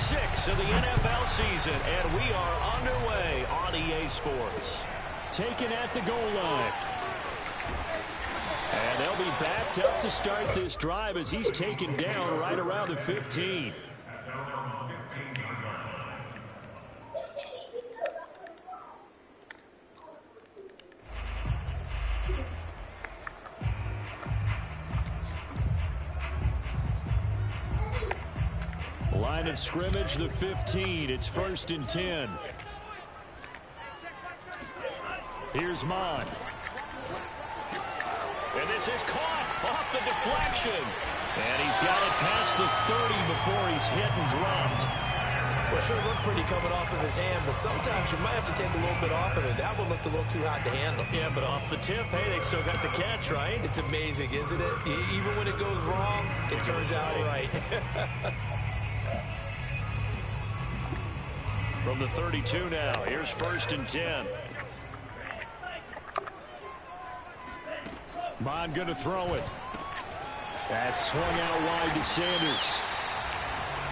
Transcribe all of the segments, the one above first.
6 of the NFL season, and we are underway on EA Sports. Taken at the goal line. And they'll be backed up to start this drive as he's taken down right around the 15. Line of scrimmage, the 15. It's 1st and 10. Here's Mond. And this is caught off the deflection. And he's got it past the 30 before he's hit and dropped. Well, sure looked pretty coming off of his hand, but sometimes you might have to take a little bit off of it. That one looked a little too hot to handle. Yeah, but off the tip, hey, they still got the catch, right? It's amazing, isn't it? Even when it goes wrong, it turns out right. From the 32 now, here's 1st and 10. Mond going to throw it. That's swung out wide to Sanders.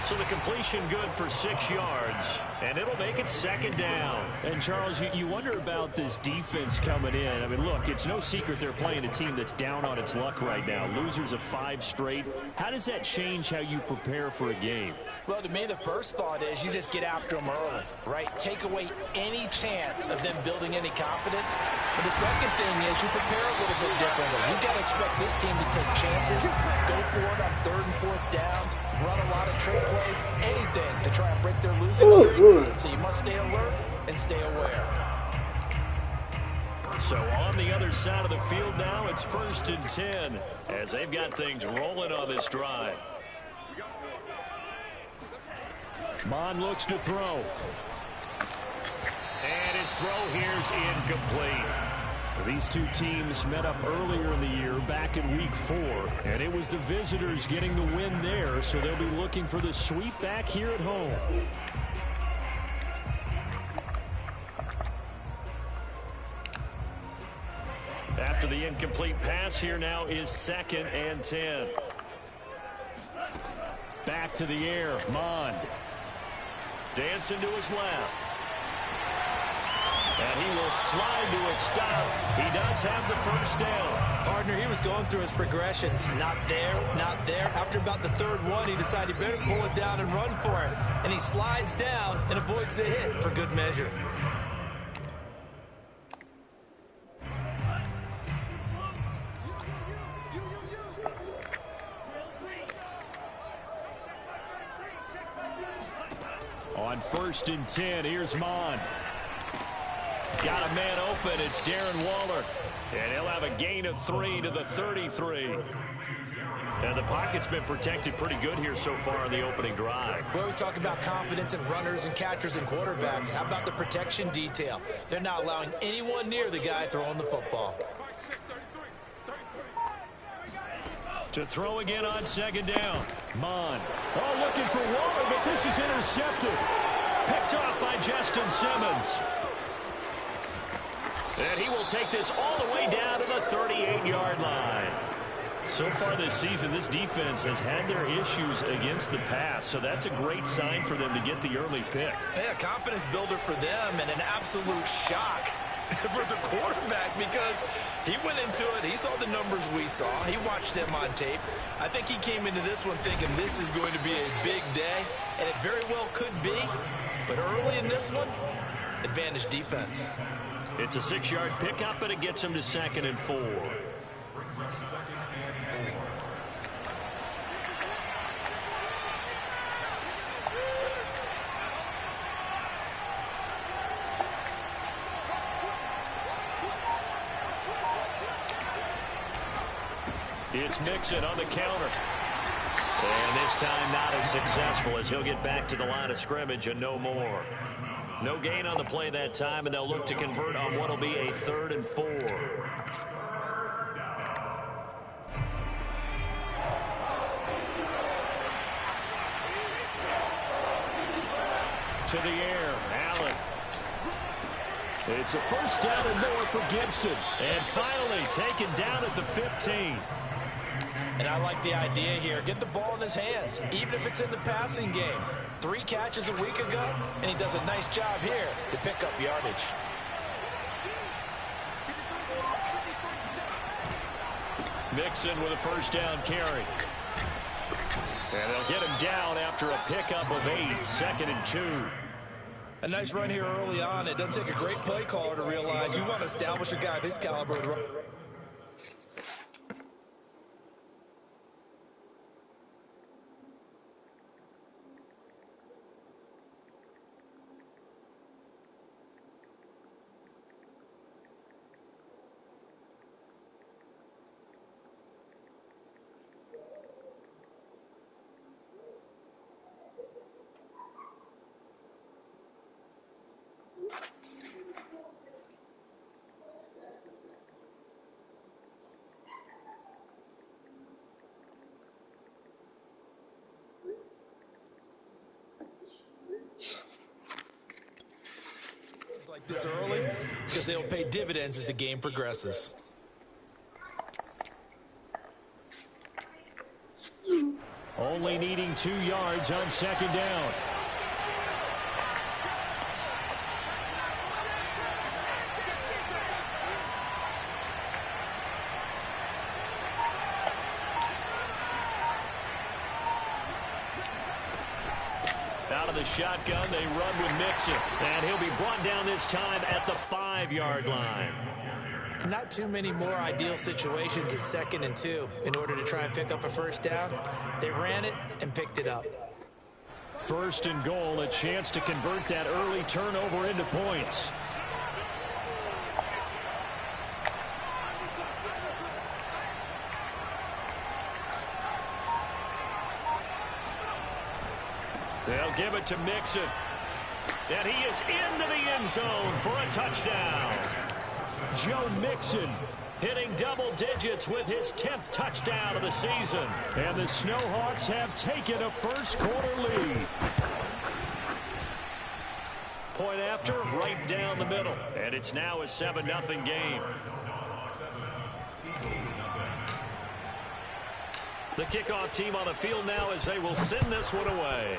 So the completion good for 6 yards, and it'll make it 2nd down. And, Charles, you wonder about this defense coming in. I mean, look, it's no secret they're playing a team that's down on its luck right now. Losers of 5 straight. How does that change how you prepare for a game? Well, to me, the first thought is you just get after them early, right? Take away any chance of them building any confidence. And the second thing is you prepare a little bit differently. You've got to expect this team to take chances, go for it on 3rd and 4th downs, run a lot of trick plays, anything to try and break their losing streak. So you must stay alert and stay aware. So on the other side of the field now, it's 1st and 10 as they've got things rolling on this drive. Mond looks to throw. And his throw here's incomplete. These two teams met up earlier in the year, back in week 4, and it was the visitors getting the win there, so they'll be looking for the sweep back here at home. After the incomplete pass, here now is 2nd and 10. Back to the air, Mond. Dancing to his left. And he will slide to a stop. He does have the 1st down. Partner, he was going through his progressions. Not there, not there. After about the 3rd one, he decided he better pull it down and run for it. And he slides down and avoids the hit for good measure. On 1st and 10, here's Mond. Got a man open. It's Darren Waller. And he'll have a gain of 3 to the 33. And the pocket's been protected pretty good here so far in the opening drive. We always talk about confidence in runners and catchers and quarterbacks. How about the protection detail? They're not allowing anyone near the guy throwing the football. To throw again on 2nd down. Mond. Oh, looking for Waller, but this is intercepted. Picked off by Justin Simmons. And he will take this all the way down to the 38-yard line. So far this season, this defense has had their issues against the pass, so that's a great sign for them to get the early pick. Yeah, confidence builder for them and an absolute shock for the quarterback because he went into it. He saw the numbers we saw. He watched them on tape. I think he came into this one thinking this is going to be a big day, and it very well could be. But early in this one, advantage defense. It's a 6-yard pickup, and it gets him to 2nd and 4. It's Mixon on the counter. And this time not as successful as he'll get back to the line of scrimmage and no more. No gain on the play that time, and they'll look to convert on what will be a 3rd and 4. To the air, Allen. It's a 1st down and more for Gibson. And finally taken down at the 15. And I like the idea here. Get the ball in his hands, even if it's in the passing game. 3 catches a week ago, and he does a nice job here to pick up yardage. Mixon with a first down carry. And they'll get him down after a pickup of 8, 2nd and 2. A nice run here early on. It doesn't take a great play caller to realize you want to establish a guy of his caliber with like this early because they'll pay dividends as the game progresses. Only needing 2 yards on 2nd down. Out of the shotgun, they run with Mixon. And he'll be brought down this time at the 5-yard line. Not too many more ideal situations at 2nd and 2 in order to try and pick up a first down. They ran it and picked it up. 1st and goal, a chance to convert that early turnover into points. They'll give it to Mixon. And he is into the end zone for a touchdown. Joe Mixon hitting double digits with his 10th touchdown of the season. And the Snowhawks have taken a first-quarter lead. Point after, right down the middle. And it's now a 7-0 game. The kickoff team on the field now as they will send this one away.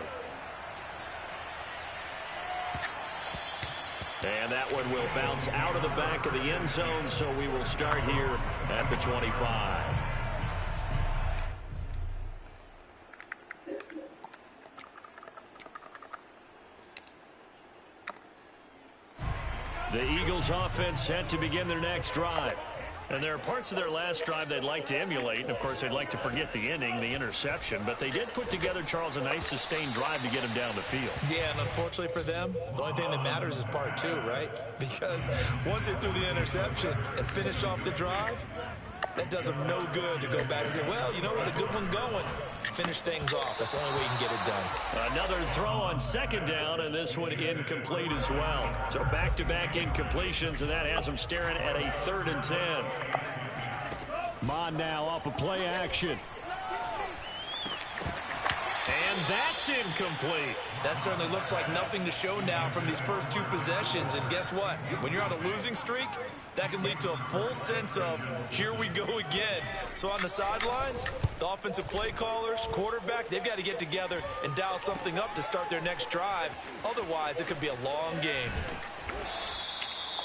And that one will bounce out of the back of the end zone, so we will start here at the 25. The Eagles offense set to begin their next drive. And there are parts of their last drive they'd like to emulate. And, of course, they'd like to forget the ending, the interception. But they did put together, Charles, a nice sustained drive to get him down the field. Yeah, and unfortunately for them, the only thing that matters is part 2, right? Because once they threw the interception and finished off the drive, that does them no good to go back and say, well, you know what, a good one going. Finish things off. That's the only way you can get it done. Another throw on 2nd down, and this one incomplete as well. So back-to-back incompletions, and that has them staring at a 3rd and 10. Mon now off of play action. And that's incomplete. That certainly looks like nothing to show now from these first 2 possessions. And guess what? When you're on a losing streak, that can lead to a full sense of, here we go again. So on the sidelines, the offensive play callers, quarterback, they've got to get together and dial something up to start their next drive. Otherwise, it could be a long game.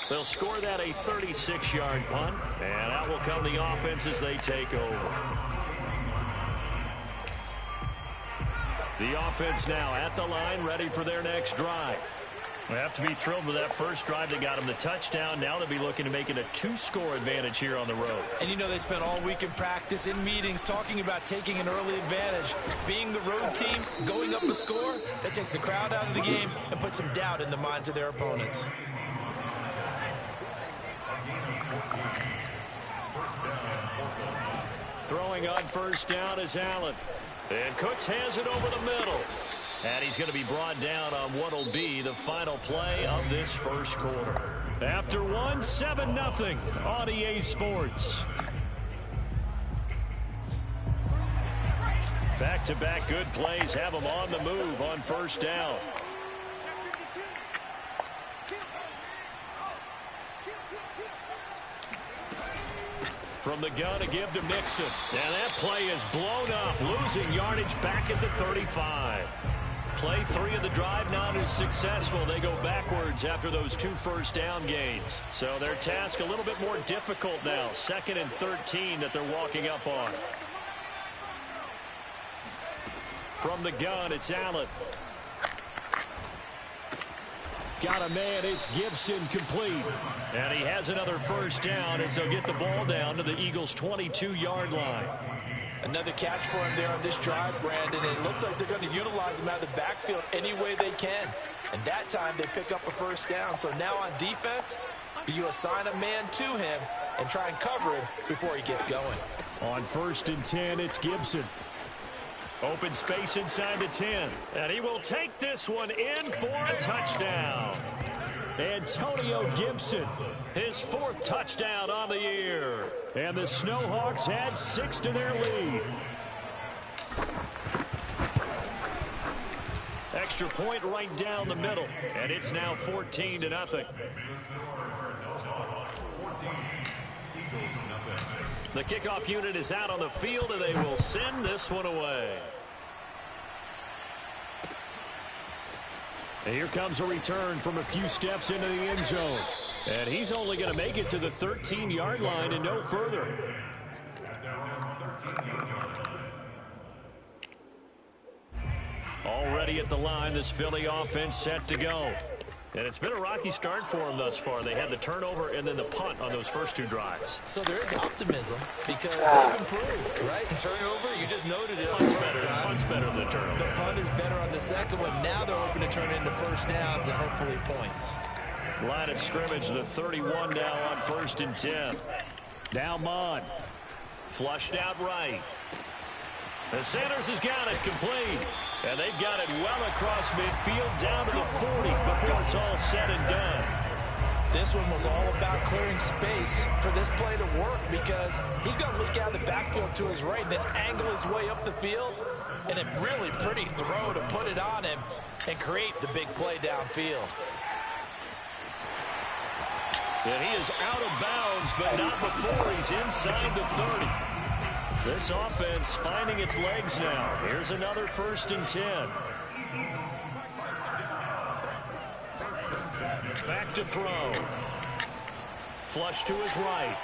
They'll score that a 36-yard punt, and out will come the offense as they take over. The offense now at the line, ready for their next drive. They have to be thrilled with that first drive. They got them the touchdown. Now they'll be looking to make it a 2-score advantage here on the road. And you know they spent all week in practice, in meetings, talking about taking an early advantage. Being the road team, going up a score, that takes the crowd out of the game and puts some doubt in the minds of their opponents. Throwing on first down is Allen. And Cooks has it over the middle. And he's going to be brought down on what will be the final play of this first quarter. After 7-0 on EA Sports. Back-to-back good plays have them on the move on first down. From the gun to give to Mixon. And that play is blown up, losing yardage back at the 35. Play 3 of the drive not as successful. They go backwards after those 2 first down gains. So their task a little bit more difficult now. 2nd and 13 that they're walking up on. From the gun, it's Allen. Got a man, it's Gibson, complete. And he has another first down as they'll get the ball down to the Eagles' 22-yard line. Another catch for him there on this drive, Brandon. It looks like they're going to utilize him out of the backfield any way they can. And that time they pick up a first down. So now on defense, do you assign a man to him and try and cover him before he gets going? On 1st and 10, it's Gibson. Open space inside the 10. And he will take this one in for a touchdown. Antonio Gibson, his 4th touchdown on the year. And the Snowhawks add 6 to their lead. Extra point right down the middle. And it's now 14-0. The kickoff unit is out on the field, and they will send this one away. And here comes a return from a few steps into the end zone. And he's only going to make it to the 13-yard line and no further. Already at the line, this Philly offense set to go. And it's been a rocky start for them thus far. They had the turnover and then the punt on those first 2 drives. So there is optimism because they've improved, right? Turnover, you just noted it. Punt's better than the turnover. The punt is better on the second one. Now they're hoping to turn it into first downs and hopefully points. Line of scrimmage, the 31 now on 1st and 10. Now Mond. Flushed out right. The Sanders has got it complete. And they've got it well across midfield down to the 40 before it's all said and done. This one was all about clearing space for this play to work because he's going to leak out of the backfield to his right and then angle his way up the field. And a really pretty throw to put it on him and create the big play downfield. And he is out of bounds, but not before he's inside the 30. This offense finding its legs now. Here's another 1st and 10. Back to throw. Flush to his right.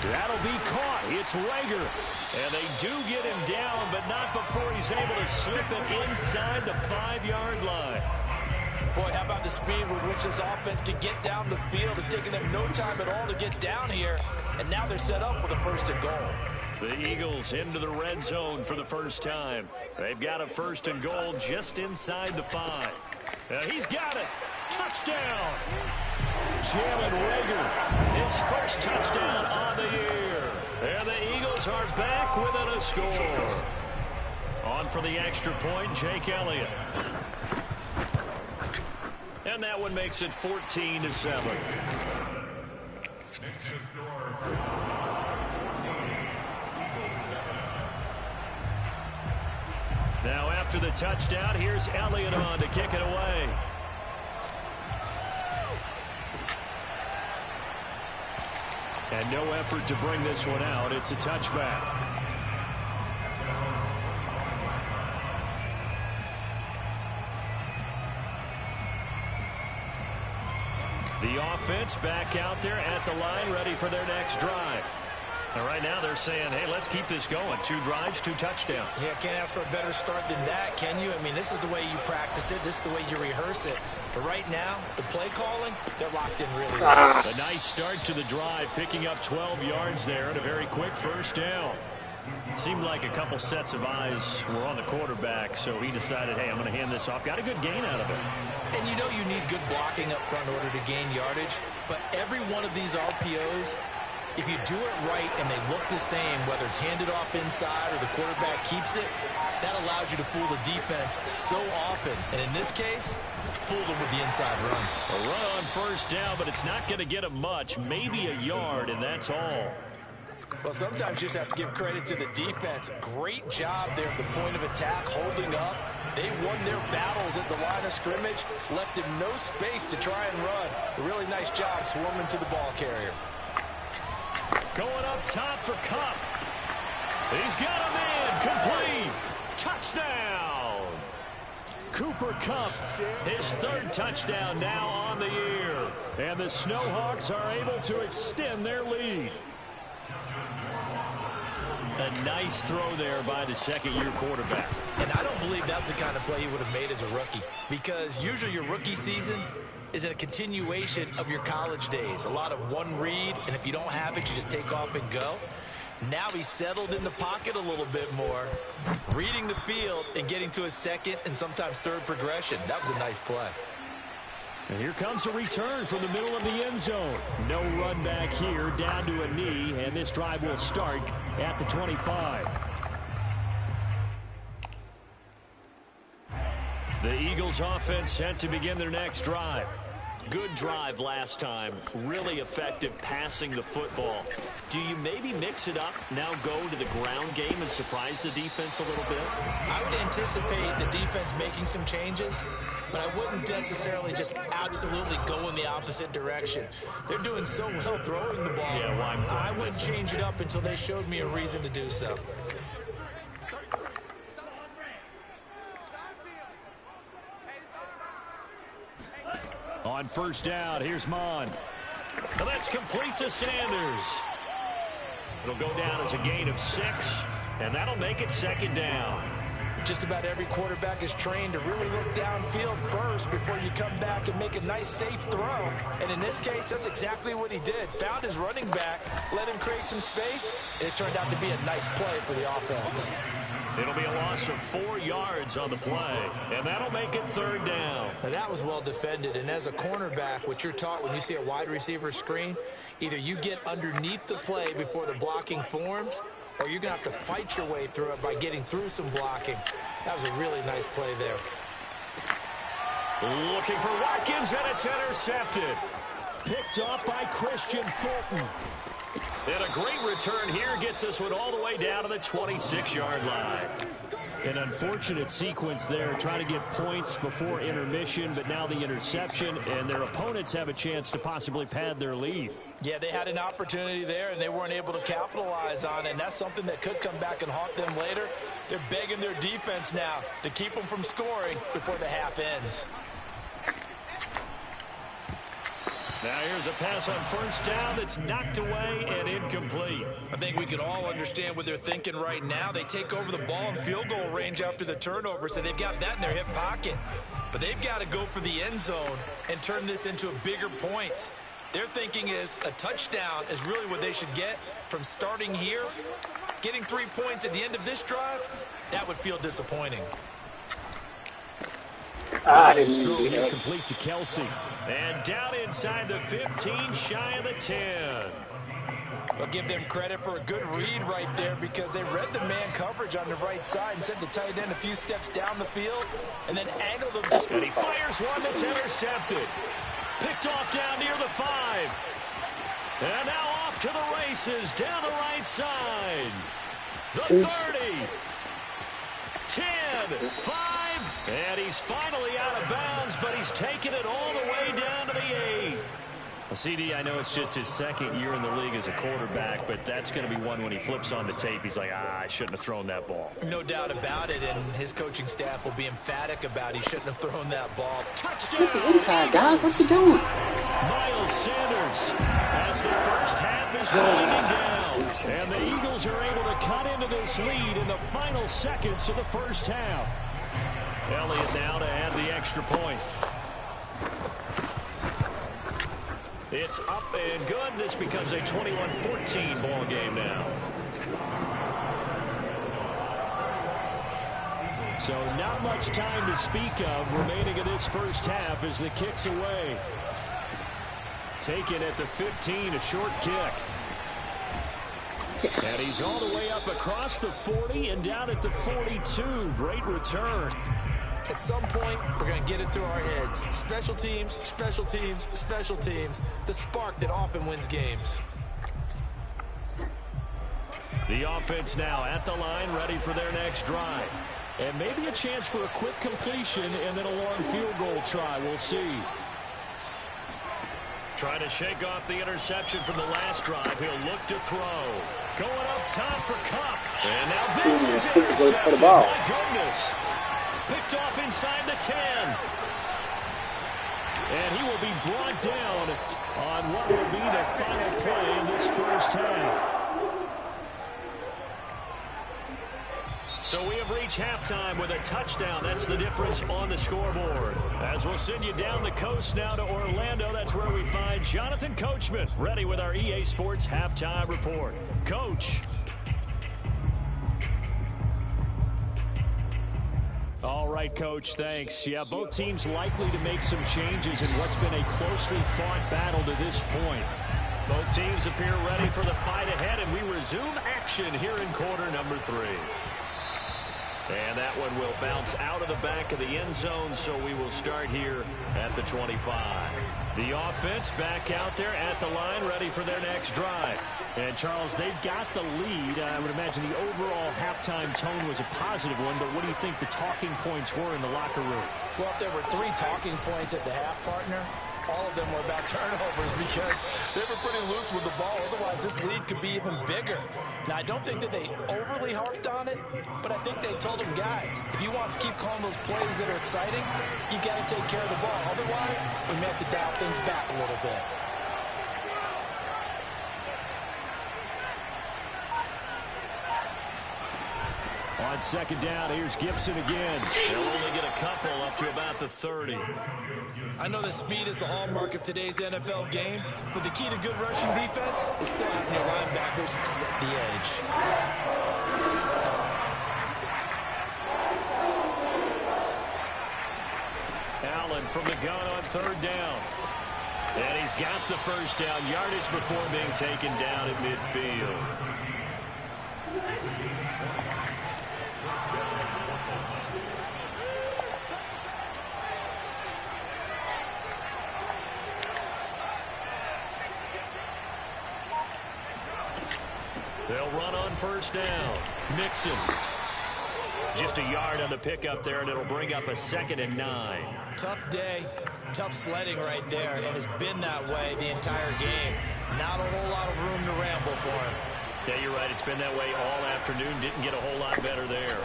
That'll be caught. It's Rager. And they do get him down, but not before he's able to slip it inside the 5-yard line. Boy, how about the speed with which this offense can get down the field? It's taken them no time at all to get down here. And now they're set up with a 1st and goal. The Eagles into the red zone for the first time. They've got a 1st and goal just inside the 5. He's got it. Touchdown. Jalen Rager, his first touchdown on the year. And the Eagles are back within a score. On for the extra point, Jake Elliott. And that one makes it 14-7. Now after the touchdown, here's Elliott on to kick it away. And no effort to bring this one out. It's a touchback. The offense back out there at the line, ready for their next drive. And right now they're saying, hey, let's keep this going. 2 drives, 2 touchdowns. Yeah, can't ask for a better start than that, can you? I mean, this is the way you practice it. This is the way you rehearse it. But right now, the play calling, they're locked in really well. A nice start to the drive, picking up 12 yards there and a very quick first down. Seemed like a couple sets of eyes were on the quarterback, so he decided, hey, I'm going to hand this off. Got a good gain out of it. And you know you need good blocking up front in order to gain yardage. But every one of these RPOs, if you do it right and they look the same, whether it's handed off inside or the quarterback keeps it, that allows you to fool the defense so often. And in this case, fooled them with the inside run. A run on first down, but it's not going to get him much. Maybe a yard, and that's all. Well, sometimes you just have to give credit to the defense. Great job there at the point of attack, holding up. They won their battles at the line of scrimmage, left him no space to try and run. A really nice job swarming to the ball carrier. Going up top for Kupp. He's got him in. Complete. Touchdown. Cooper Kupp, his third touchdown now on the year. And the Snowhawks are able to extend their lead. A nice throw there by the second-year quarterback. And I don't believe that was the kind of play he would have made as a rookie, because usually your rookie season is a continuation of your college days. A lot of one read, and if you don't have it, you just take off and go. Now he's settled in the pocket a little bit more, reading the field and getting to a second and sometimes third progression. That was a nice play. And here comes a return from the middle of the end zone. No run back here, down to a knee, and this drive will start at the 25. The Eagles offense set to begin their next drive. Good drive last time. Really effective passing the football. Do you maybe mix it up, now go to the ground game and surprise the defense a little bit? I would anticipate the defense making some changes, but I wouldn't necessarily just absolutely go in the opposite direction. They're doing so well throwing the ball. Yeah, well, I wouldn't change it up until they showed me a reason to do so. On first down, here's Mon. And that's complete to Sanders. It'll go down as a gain of 6, and that'll make it second down. Just about every quarterback is trained to really look downfield first before you come back and make a nice, safe throw. And in this case, that's exactly what he did. Found his running back, let him create some space, and it turned out to be a nice play for the offense. It'll be a loss of 4 yards on the play, and that'll make it third down. Now that was well defended, and as a cornerback, what you're taught when you see a wide receiver screen, either you get underneath the play before the blocking forms, or you're going to have to fight your way through it by getting through some blocking. That was a really nice play there. Looking for Watkins, and it's intercepted. Picked off by Christian Fulton. And a great return here gets this one all the way down to the 26-yard line. An unfortunate sequence there, trying to get points before intermission, but now the interception, and their opponents have a chance to possibly pad their lead. Yeah, they had an opportunity there, and they weren't able to capitalize on it, and that's something that could come back and haunt them later. They're begging their defense now to keep them from scoring before the half ends. Now here's a pass on first down that's knocked away and incomplete. I think we can all understand what they're thinking right now. They take over the ball in field goal range after the turnover, so they've got that in their hip pocket. But they've got to go for the end zone and turn this into a bigger point. Their thinking is a touchdown is really what they should get from starting here. Getting 3 points at the end of this drive, that would feel disappointing. Complete to Kelsey. And down inside the 15, shy of the 10. I'll give them credit for a good read right there because they read the man coverage on the right side and sent the tight end a few steps down the field and then angled him. And he fires one that's intercepted. Picked off down near the 5. And now off to the races down the right side. The 30. 10, 5, and he's finally out of bounds, but he's taken it all the way down to the 8. Well, CD, I know it's just his second year in the league as a quarterback, but that's going to be one when he flips on the tape. He's like, I shouldn't have thrown that ball. No doubt about it, and his coaching staff will be emphatic about he shouldn't have thrown that ball. Touchdown! Hit the inside, guys. What you doing? Miles Sanders, as the first half is winding down. And the Eagles are able to cut into this lead in the final seconds of the first half. Elliott now to add the extra point. It's up and good. This becomes a 21-14 ball game now. So not much time to speak of remaining in this first half as the kick's away. Taken at the 15, a short kick. And he's all the way up across the 40 and down at the 42. Great return. At some point, we're going to get it through our heads. Special teams, special teams, special teams. The spark that often wins games. The offense now at the line, ready for their next drive. And maybe a chance for a quick completion and then a long field goal try. We'll see. Trying to shake off the interception from the last drive. He'll look to throw. Going up top for Kupp. And now this is intercepted. My goodness. Picked off inside the 10. And he will be brought down on what will be the final play in this first half. So we have reached halftime with a touchdown. That's the difference on the scoreboard. As we'll send you down the coast now to Orlando, that's where we find Jonathan Coachman, ready with our EA Sports Halftime Report. Coach. All right, Coach, thanks. Yeah, both teams likely to make some changes in what's been a closely fought battle to this point. Both teams appear ready for the fight ahead, and we resume action here in quarter number 3. And that one will bounce out of the back of the end zone, so we will start here at the 25. The offense back out there at the line, ready for their next drive. And, Charles, they've got the lead. I would imagine the overall halftime tone was a positive one, but what do you think the talking points were in the locker room? Well, if there were 3 talking points at the half, partner, all of them were about turnovers because they were pretty loose with the ball. Otherwise, this lead could be even bigger. Now, I don't think that they overly harped on it, but I think they told them, guys, if you want to keep calling those plays that are exciting, you got to take care of the ball. Otherwise, we may have to dial things back a little bit. On second down, here's Gibson again. They'll only get a couple up to about the 30. I know that speed is the hallmark of today's NFL game, but the key to good rushing defense is still having your linebackers set the edge. Allen from the gun on third down. And he's got the first down yardage before being taken down at midfield. They'll run on first down. Mixon. Just a yard on the pickup there, and it'll bring up a 2nd and 9. Tough day, tough sledding right there, and it's been that way the entire game. Not a whole lot of room to ramble for him. Yeah, you're right. It's been that way all afternoon. Didn't get a whole lot better there.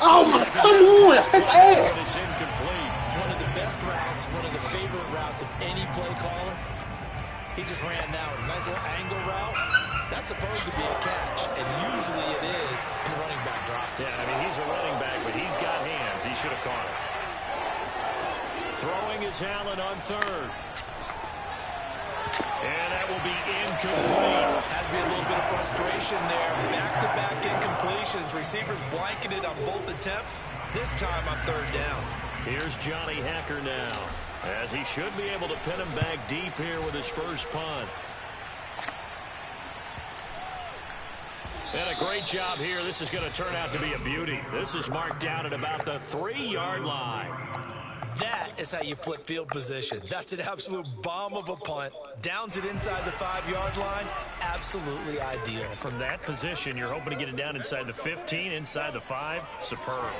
Oh, my, come on, that's his ass. It's incomplete. One of the best routes, one of the favorite routes of any play caller. He just ran that one. Nice little angle route. That's supposed to be a catch, and usually it is in running back drop. Yeah, I mean, he's a running back, but he's got hands. He should have caught it. Throwing is Allen on third. And that will be incomplete. Has to be a little bit of frustration there. Back-to-back incompletions. Receivers blanketed on both attempts. This time on third down. Here's Johnny Hacker now, as he should be able to pin him back deep here with his first punt. And a great job here. This is going to turn out to be a beauty. This is marked down at about the 3-yard line. That is how you flip field position. That's an absolute bomb of a punt. Downs it inside the 5-yard line. Absolutely ideal. From that position, you're hoping to get it down inside the 15, inside the 5. Superb.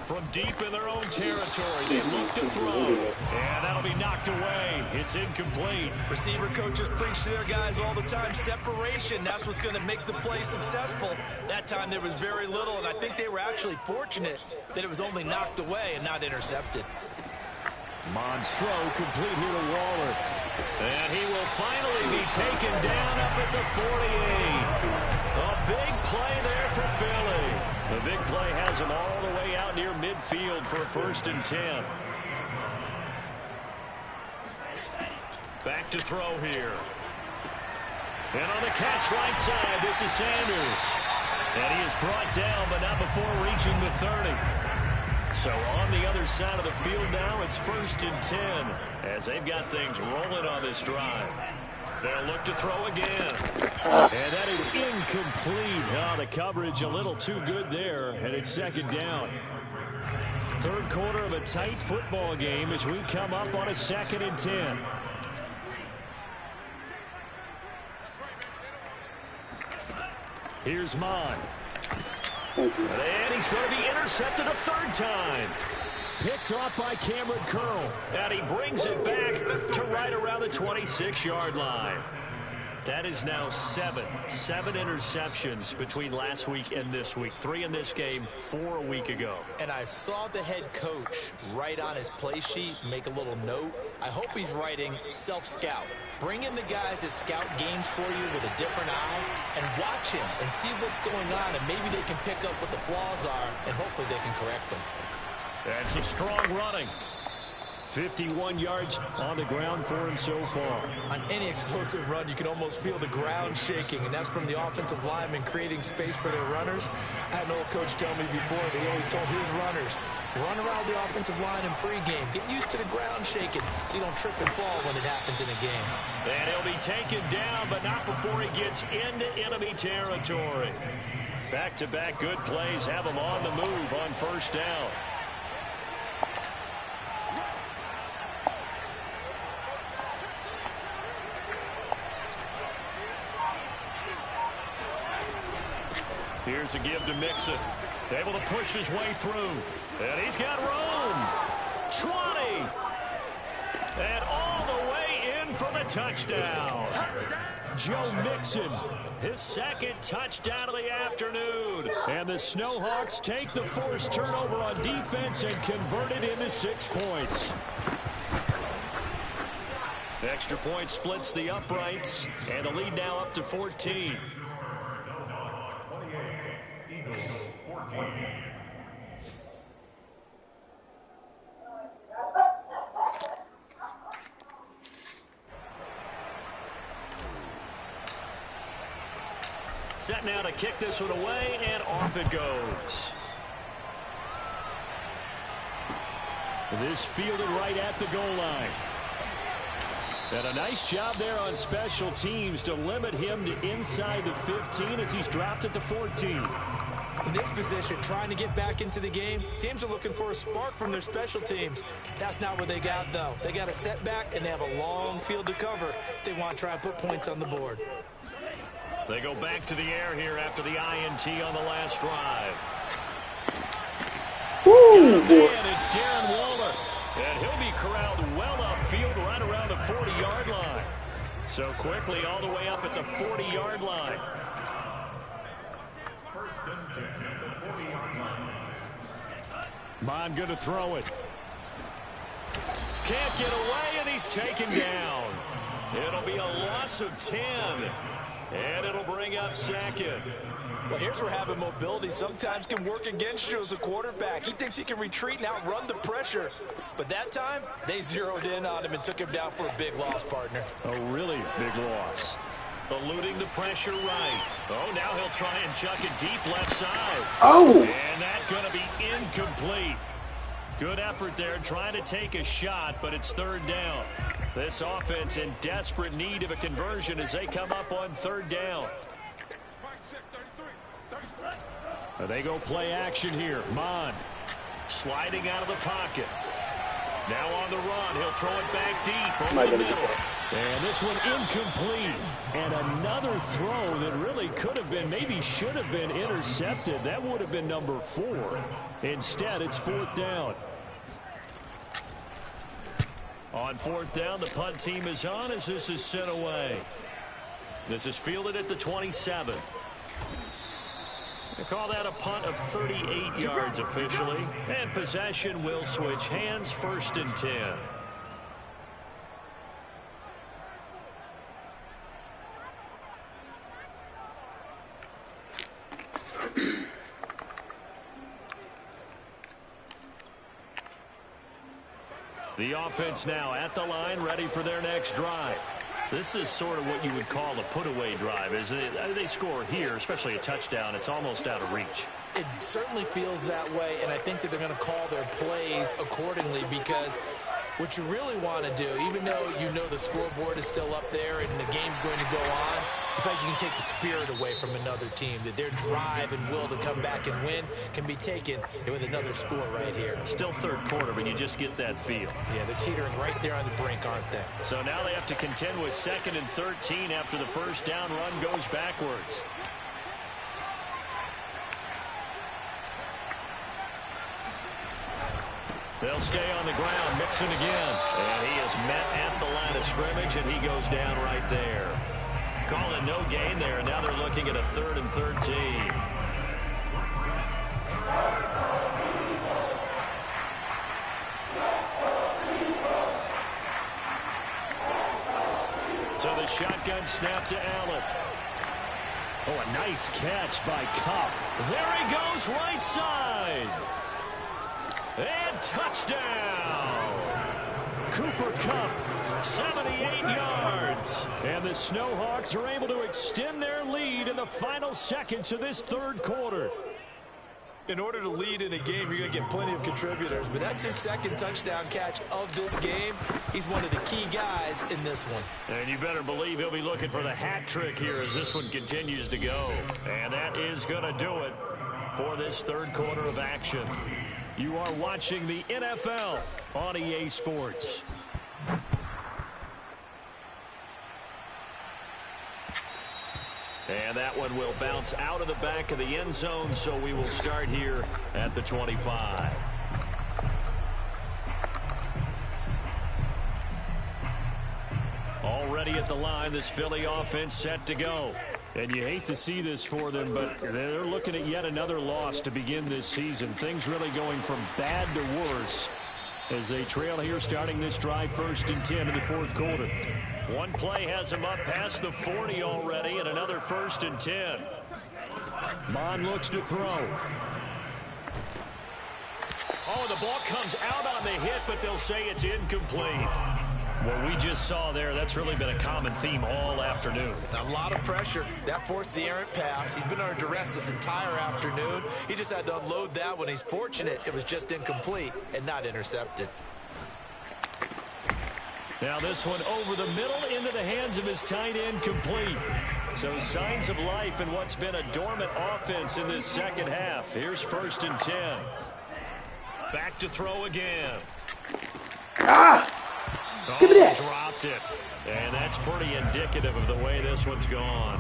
From deep in their own territory, they look to throw. And that'll be knocked away. It's incomplete. Receiver coaches preach to their guys all the time. Separation, that's what's going to make the play successful. That time there was very little, and I think they were actually fortunate that it was only knocked away and not intercepted. Monstro complete here to Waller. And he will finally be taken down up at the 48. A big play there for Philly. The big play has him all the way out near midfield for a 1st and 10. Back to throw here. And on the catch right side, this is Sanders. And he is brought down, but not before reaching the 30. So on the other side of the field now, it's 1st and 10 as they've got things rolling on this drive. They'll look to throw again. And that is incomplete. Oh, the coverage a little too good there, and it's 2nd down. 3rd quarter of a tight football game as we come up on a 2nd and 10. Here's Mon. And he's going to be intercepted a 3rd time. picked off by Cameron Curl. And he brings it back to right around the 26-yard line. That is now seven interceptions between last week and this week. 3 in this game, 4 a week ago. And I saw the head coach write on his play sheet, make a little note. I hope he's writing self-scout. Bring in the guys that scout games for you with a different eye and watch him and see what's going on, and maybe they can pick up what the flaws are, and hopefully they can correct them. That's some strong running. 51 yards on the ground for him so far. On any explosive run, you can almost feel the ground shaking, and that's from the offensive linemen creating space for their runners. I had an old coach tell me before, he always told his runners, run around the offensive line in pregame. Get used to the ground shaking so you don't trip and fall when it happens in a game. And he'll be taken down, but not before he gets into enemy territory. Back-to-back good plays have him on the move on first down. Here's a give to Mixon. Able to push his way through. And he's got room. 20. And all the way in for the touchdown. Joe Mixon, His second touchdown of the afternoon. and the Snowhawks take the forced turnover on defense and convert it into 6 points. The extra point splits the uprights, and the lead now up to 14. Set now to kick this one away, and off it goes. This fielded right at the goal line. And a nice job there on special teams to limit him to inside the 15 as he's dropped at the 14. In this position, trying to get back into the game, teams are looking for a spark from their special teams. That's not what they got, though. They got a setback, and they have a long field to cover if they want to try and put points on the board. They go back to the air here after the INT on the last drive. Ooh, boy. And it's Darren Waller. And he'll be corralled well upfield right around the 40-yard line. So quickly all the way up at the 40-yard line. Bond going to throw it. Can't get away, and he's taken down. It'll be a loss of 10. And it'll bring up second. Well, here's where having mobility sometimes can work against you as a quarterback. He thinks he can retreat and outrun the pressure. But that time, they zeroed in on him and took him down for a big loss, partner. A really big loss. Eluding the pressure right. Oh, now he'll try and chuck it deep left side. Oh. And that's going to be incomplete. Good effort there trying to take a shot, but it's third down. This offense in desperate need of a conversion as they come up on third down. They go play action here. Mond Sliding out of the pocket. Now on the run. He'll throw it back deep over the middle. And this one incomplete. And another throw that really could have been, maybe should have been intercepted. That would have been number 4. Instead, it's fourth down. On fourth down, the punt team is on as this is sent away. This is fielded at the 27. They call that a punt of 38 yards officially. And possession will switch hands, 1st and 10. The offense now at the line, ready for their next drive. This is sort of what you would call a put-away drive, isn't it? They score here, especially a touchdown. It's almost out of reach. It certainly feels that way, and I think that they're going to call their plays accordingly because what you really want to do, even though you know the scoreboard is still up there and the game's going to go on, in fact, you can take the spirit away from another team, that their drive and will to come back and win can be taken with another score right here. Still third quarter, but you just get that feel. Yeah, they're teetering right there on the brink, aren't they? So now they have to contend with 2nd and 13 after the first down run goes backwards. They'll stay on the ground. Mixon again. And he is met at the line of scrimmage, and he goes down right there. Calling no gain there. Now they're looking at a 3rd and 13. So the shotgun snap to Allen. Oh, a nice catch by Kupp. There he goes, right side. And touchdown. Cooper Kupp, 78 yards. And the Snowhawks are able to extend their lead in the final seconds of this 3rd quarter. In order to lead in a game, you're going to get plenty of contributors, but that's his 2nd touchdown catch of this game. He's one of the key guys in this one. And you better believe he'll be looking for the hat trick here as this one continues to go. And that is going to do it for this 3rd quarter of action. You are watching the NFL on EA Sports. And that one will bounce out of the back of the end zone, so we will start here at the 25. Already at the line, this Philly offense set to go. And you hate to see this for them, but they're looking at yet another loss to begin this season. Things really going from bad to worse as they trail here starting this drive 1st and 10 in the 4th quarter. One play has them up past the 40 already, and another 1st and 10. Mond looks to throw. Oh, the ball comes out on the hit, but they'll say it's incomplete. What we just saw there, that's really been a common theme all afternoon. A lot of pressure. That forced the errant pass. He's been under duress this entire afternoon. He just had to unload that one. He's fortunate it was just incomplete and not intercepted. Now this one over the middle into the hands of his tight end, complete. So signs of life in what's been a dormant offense in this 2nd half. Here's 1st and 10. Back to throw again. Give me that. Dropped it. And that's pretty indicative of the way this one's gone.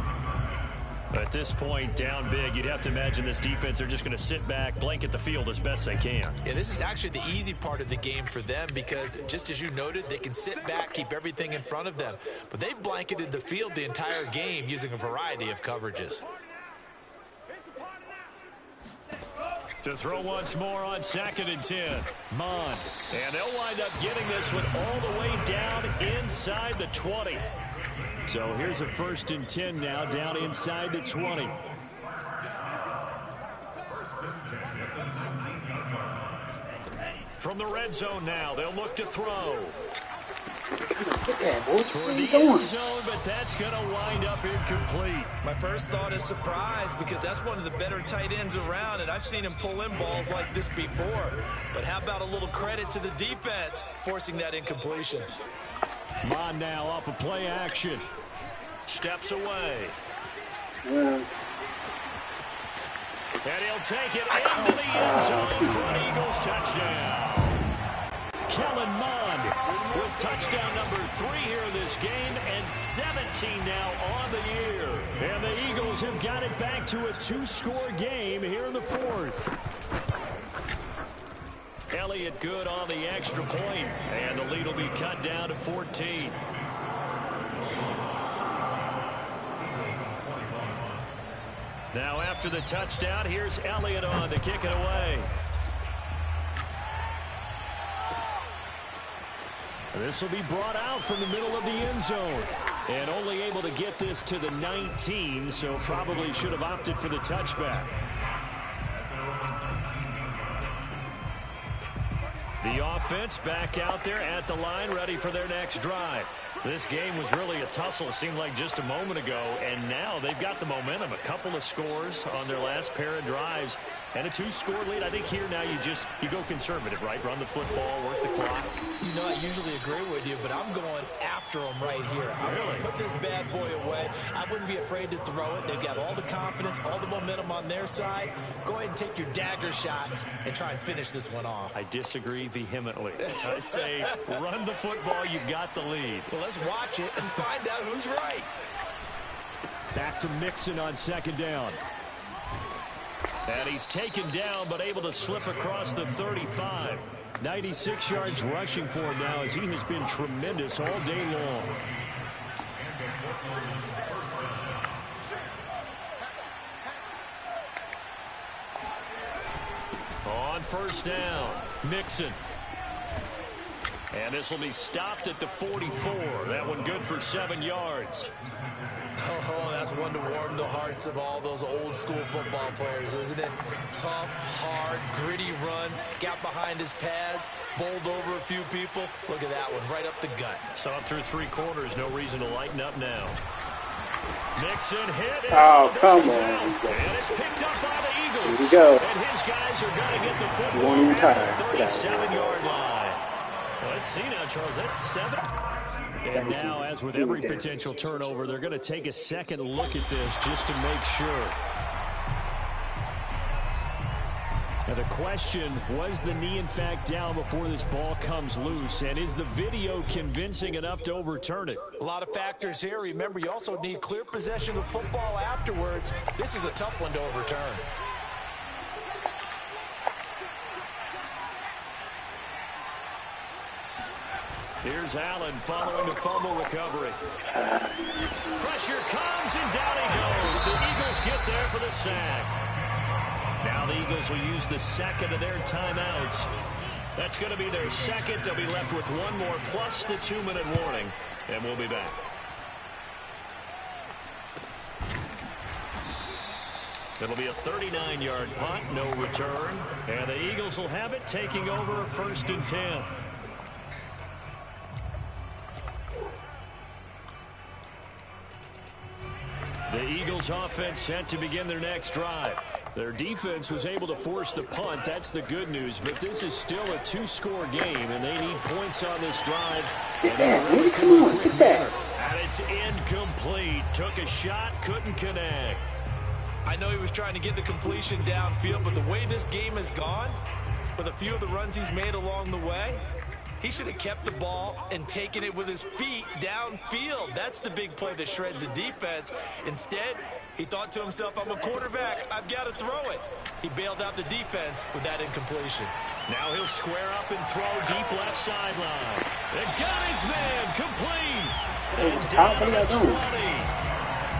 At this point, down big, you'd have to imagine this defense, they're just going to sit back, blanket the field as best they can. Yeah, this is actually the easy part of the game for them because, just as you noted, they can sit back, keep everything in front of them. But they've blanketed the field the entire game using a variety of coverages. To throw once more on 2nd and 10. Mond. And they'll wind up getting this one all the way down inside the 20. So here's a 1st and 10 now, down inside the 20. From the red zone now, they'll look to throw. Get that, boy. Toward Where you the going? end zone, but that's going to wind up incomplete. My first thought is surprise because that's one of the better tight ends around, and I've seen him pull in balls like this before. But how about a little credit to the defense forcing that incompletion? Mond now off of play action. Steps away. Yeah. And he'll take it into the end zone for an Eagles touchdown. Kellen Mond With touchdown number 3 here in this game and 17 now on the year. And the Eagles have got it back to a 2-score game here in the 4th. Elliott good on the extra point, and the lead will be cut down to 14. Now after the touchdown, here's Elliott on to kick it away. This will be brought out from the middle of the end zone. And only able to get this to the 19, so probably should have opted for the touchback. The offense back out there at the line, ready for their next drive. This game was really a tussle, seemed like just a moment ago, and now they've got the momentum. A couple of scores on their last pair of drives, and a 2-score lead. I think here now you go conservative, right? Run the football, work the clock. You know, I usually agree with you, but I'm going after them right here. I'm going to put this bad boy away. I wouldn't be afraid to throw it. They've got all the confidence, all the momentum on their side. Go ahead and take your dagger shots and try and finish this one off. I disagree vehemently. I say run the football, you've got the lead. Well, let's watch it and find out who's right. Back to Mixon on 2nd down. And he's taken down, but able to slip across the 35. 96 yards rushing for him now, as he has been tremendous all day long. On first down, Mixon. And this will be stopped at the 44. That one good for 7 yards. Oh, that's one to warm the hearts of all those old school football players, isn't it? Tough, hard, gritty run, got behind his pads, bowled over a few people. Look at that one, right up the gut. Saw him through 3 quarters, no reason to lighten up now. Mixon hit. Oh, come on. And it's picked up by the Eagles. Here we go. And his guys are going to get the football Won't even at tire. the 37-yard line. Well, let's see now, Charles. That's 7. And now, as with every potential turnover, they're going to take a second look at this just to make sure. Now the question, was the knee in fact down before this ball comes loose? And is the video convincing enough to overturn it? A lot of factors here. Remember, you also need clear possession of football afterwards. This is a tough one to overturn. Here's Allen following the fumble recovery. Pressure comes, and down he goes. The Eagles get there for the sack. Now the Eagles will use the second of their timeouts. That's going to be their second. They'll be left with one more, plus the 2-minute warning, and we'll be back. It'll be a 39-yard punt, no return. And the Eagles will have it, taking over 1st and 10. The Eagles offense set to begin their next drive. Their defense was able to force the punt. That's the good news. But this is still a 2-score game, and they need points on this drive. Get that, man. Come on, get that. And it's incomplete. Took a shot, couldn't connect. I know he was trying to get the completion downfield, but the way this game has gone, with a few of the runs he's made along the way, he should have kept the ball and taken it with his feet downfield. That's the big play that shreds the defense. Instead, he thought to himself, I'm a quarterback, I've got to throw it. He bailed out the defense with that incompletion. Now he'll square up and throw deep left sideline. It got his man complete. And down to the 20.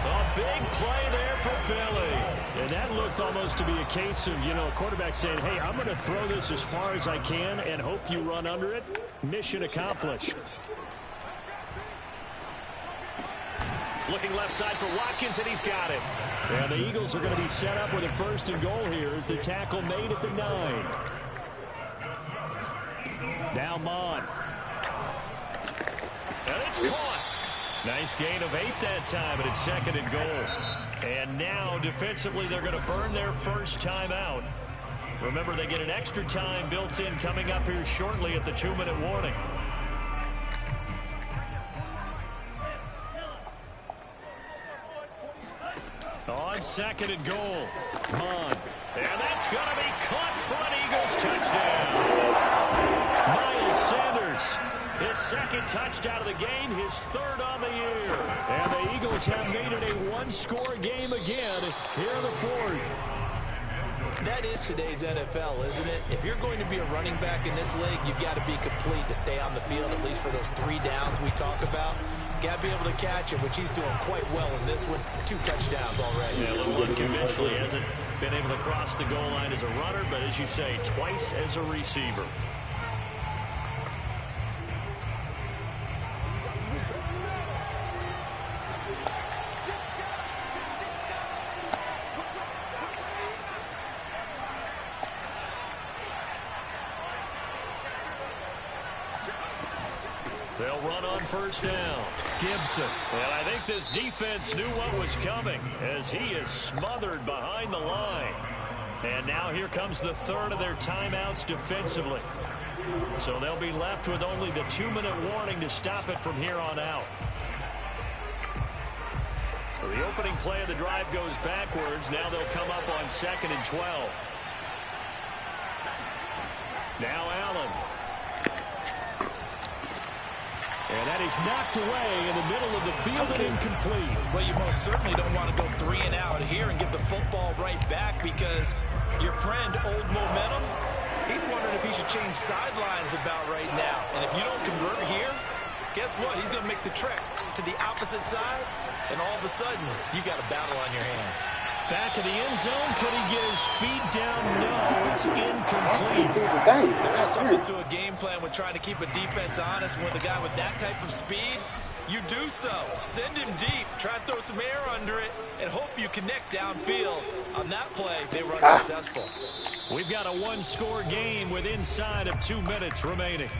A big play there for Philly. And that looked almost to be a case of, a quarterback saying, hey, I'm going to throw this as far as I can and hope you run under it. Mission accomplished. Looking left side for Watkins, and he's got it. And the Eagles are going to be set up with a 1st and goal here as the tackle made at the 9. Now Mon. And it's caught. Nice gain of 8 that time, and it's 2nd and goal. And now, defensively, they're going to burn their first timeout. Remember, they get an extra time built in coming up here shortly at the 2-minute warning. On 2nd and goal, Mon. And that's going to be caught for an Eagles touchdown. Miles Sanders, his 2nd touchdown of the game, his 3rd on the year. And the Eagles have made it a 1-score game again here in the 4th. That is today's NFL, isn't it? If you're going to be a running back in this league, you've got to be complete to stay on the field, at least for those 3 downs we talk about. Got to be able to catch it, which he's doing quite well in this one. 2 touchdowns already. Yeah, a little unconventionally. Hasn't been able to cross the goal line as a runner, but as you say, twice as a receiver. They'll run on 1st down. Gibson. And I think this defense knew what was coming as he is smothered behind the line. And now here comes the 3rd of their timeouts defensively. So they'll be left with only the 2-minute warning to stop it from here on out. So the opening play of the drive goes backwards. Now they'll come up on 2nd and 12. Now Allen. And that is knocked away in the middle of the field and incomplete. Well, you most certainly don't want to go 3 and out here and get the football right back, because Your friend, Old Momentum, he's wondering if he should change sidelines about right now. And if you don't convert here, guess what? He's going to make the trek to the opposite side, and all of a sudden, you got a battle on your hands. Back in the end zone, could he get his feet down? No, it's incomplete. There is something to a game plan with trying to keep a defense honest. With a guy with that type of speed, you do so. Send him deep, try and throw some air under it, and hope you connect downfield. On that play, they were unsuccessful. We've got a one-score game with inside of 2 minutes remaining.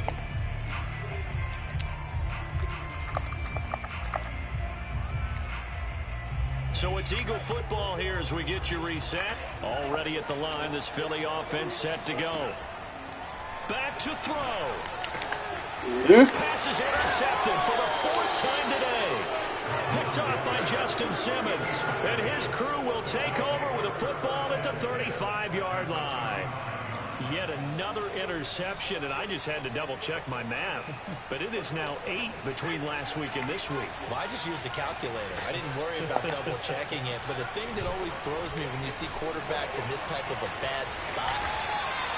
So it's Eagle football here as we get you reset. Already at the line, this Philly offense set to go. Back to throw. This pass is intercepted for the 4th time today. Picked off by Justin Simmons. And his crew will take over with a football at the 35-yard line. Yet another interception, and I just had to double-check my math. But it is now 8 between last week and this week. Well, I just used the calculator. I didn't worry about double-checking it. But the thing that always throws me when you see quarterbacks in this type of a bad spot,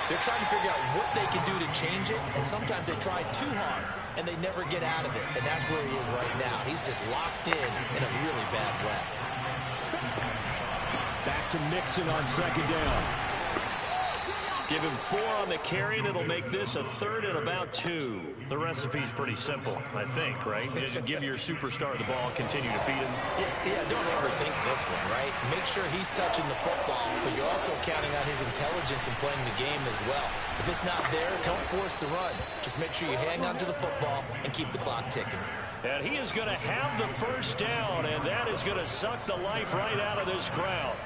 they're trying to figure out what they can do to change it, and sometimes they try too hard, and they never get out of it. And that's where he is right now. He's just locked in a really bad way. Back to Mixon on 2nd down. Give him 4 on the carry, and it'll make this a 3rd and about 2. The recipe's pretty simple, I think, right? Just give your superstar the ball, continue to feed him. Yeah, don't overthink this one, right? Make sure he's touching the football, but you're also counting on his intelligence in playing the game as well. If it's not there, don't force the run. Just make sure you hang on to the football and keep the clock ticking. And he is going to have the 1st down, and that is going to suck the life right out of this crowd.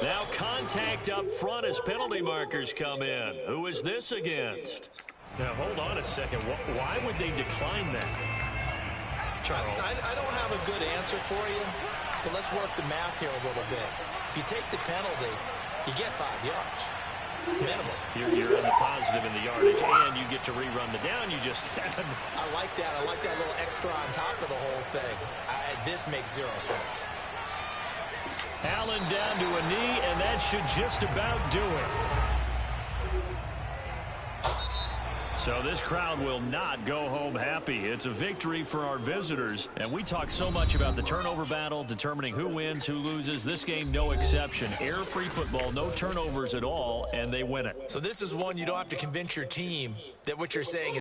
Now contact up front as penalty markers come in. Who is this against? Now, hold on a second. Why would they decline that? Charles? I don't have a good answer for you, but let's work the math here a little bit. If you take the penalty, you get 5 yards. Minimum. You're in the positive in the yardage, and you get to rerun the down you just had. I like that. I like that little extra on top of the whole thing. This makes 0 sense. Allen down to a knee, and that should just about do it. So this crowd will not go home happy. It's a victory for our visitors. And we talk so much about the turnover battle, determining who wins, who loses. This game, no exception. Air-free football, no turnovers at all, and they win it. So this is one you don't have to convince your team that what you're saying is